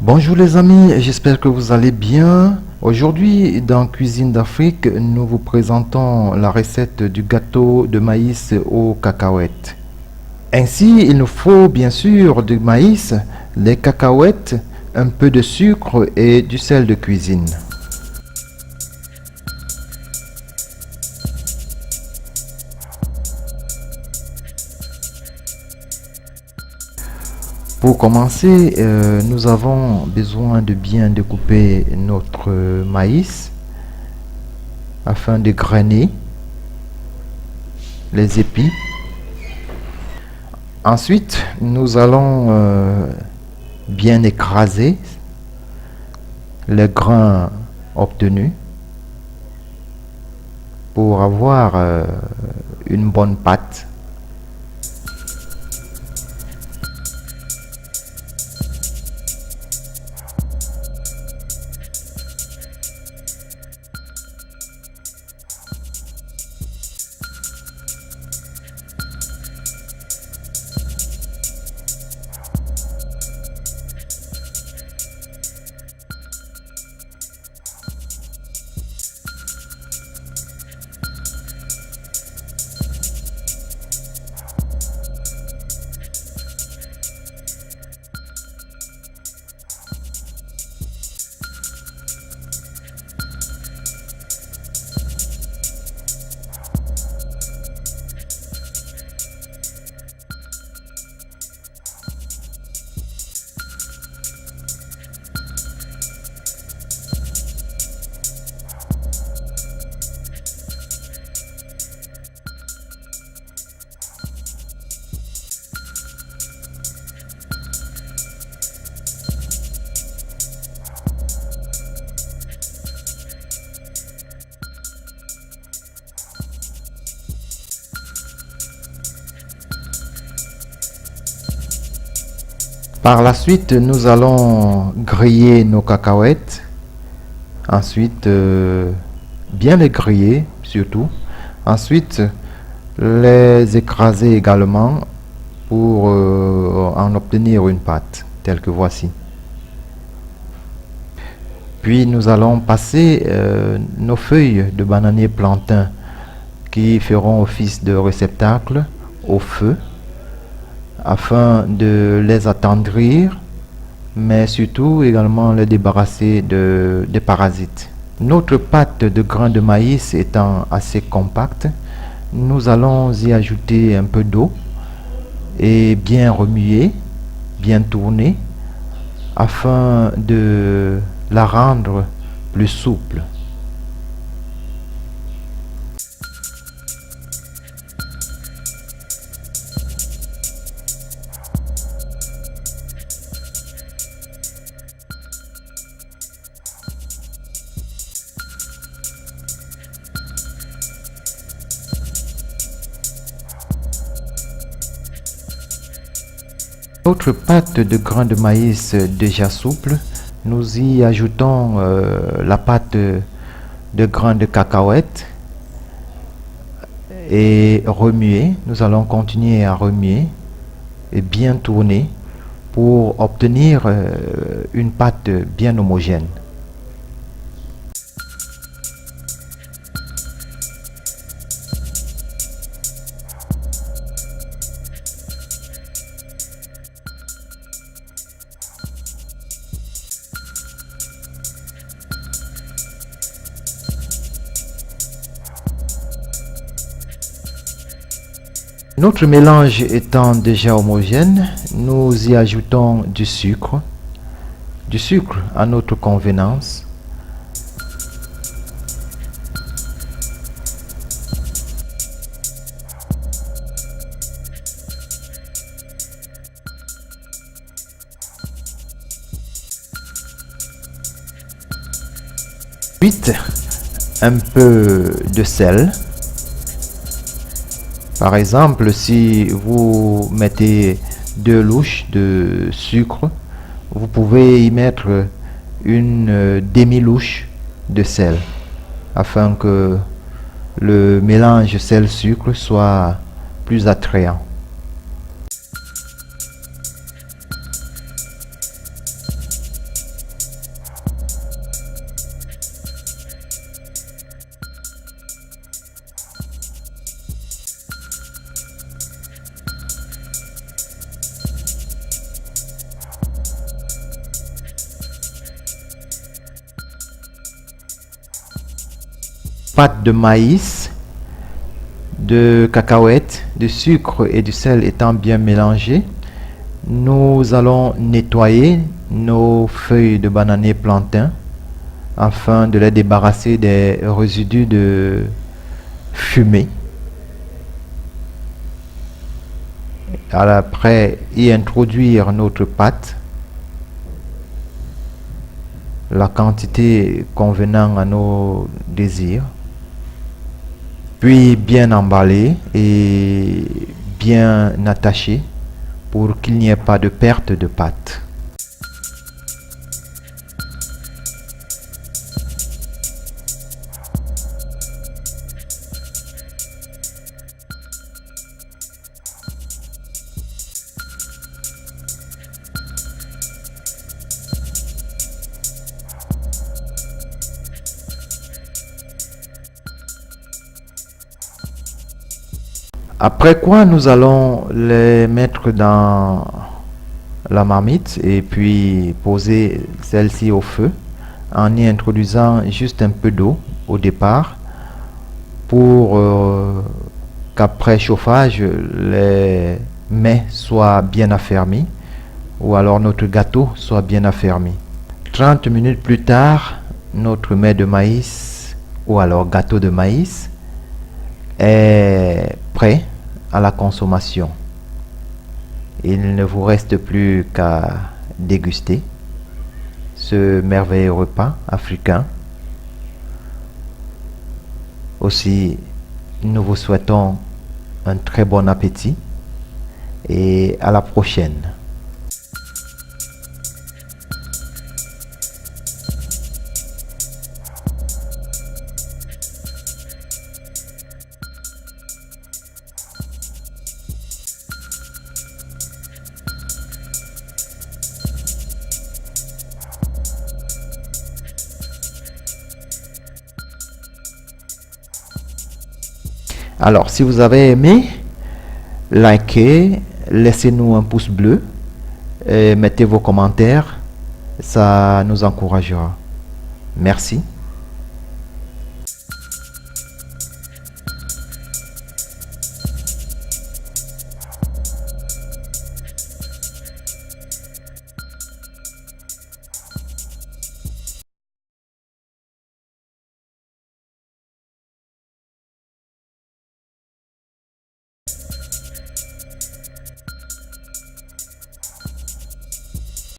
Bonjour les amis, j'espère que vous allez bien. Aujourd'hui, dans Cuisine d'Afrique, nous vous présentons la recette du gâteau de maïs aux cacahuètes. Ainsi, il nous faut bien sûr du maïs, des cacahuètes, un peu de sucre et du sel de cuisine. Pour commencer, nous avons besoin de bien découper notre maïs afin de grainer les épis. Ensuite, nous allons bien écraser les grains obtenus pour avoir une bonne pâte. Par la suite, nous allons griller nos cacahuètes. Ensuite, bien les griller surtout. Ensuite, les écraser également pour en obtenir une pâte telle que voici. Puis nous allons passer nos feuilles de bananier plantain qui feront office de réceptacle au feu afin de les attendrir, mais surtout également les débarrasser des parasites. Notre pâte de grains de maïs étant assez compacte, nous allons y ajouter un peu d'eau et bien remuer, bien tourner afin de la rendre plus souple. Notre pâte de grains de maïs déjà souple, nous y ajoutons la pâte de grains de cacahuètes et remuer. Nous allons continuer à remuer et bien tourner pour obtenir une pâte bien homogène. Notre mélange étant déjà homogène, nous y ajoutons du sucre à notre convenance. Ensuite, un peu de sel. Par exemple, si vous mettez 2 louches de sucre, vous pouvez y mettre une demi-louche de sel afin que le mélange sel-sucre soit plus attrayant. pâte de maïs, de cacahuètes, de sucre et du sel étant bien mélangées, nous allons nettoyer nos feuilles de bananier plantain afin de les débarrasser des résidus de fumée. Après y introduire notre pâte, la quantité convenant à nos désirs, puis bien emballer et bien attacher pour qu'il n'y ait pas de perte de pâte. Après quoi, nous allons les mettre dans la marmite et puis poser celle-ci au feu en y introduisant juste un peu d'eau au départ pour qu'après chauffage, les mets soient bien affermis ou alors notre gâteau soit bien affermi. 30 minutes plus tard, notre mets de maïs ou alors gâteau de maïs est prêt à la consommation. Il ne vous reste plus qu'à déguster ce merveilleux repas africain. Aussi, nous vous souhaitons un très bon appétit et à la prochaine. Alors, si vous avez aimé, likez, laissez-nous un pouce bleu et mettez vos commentaires, ça nous encouragera. Merci.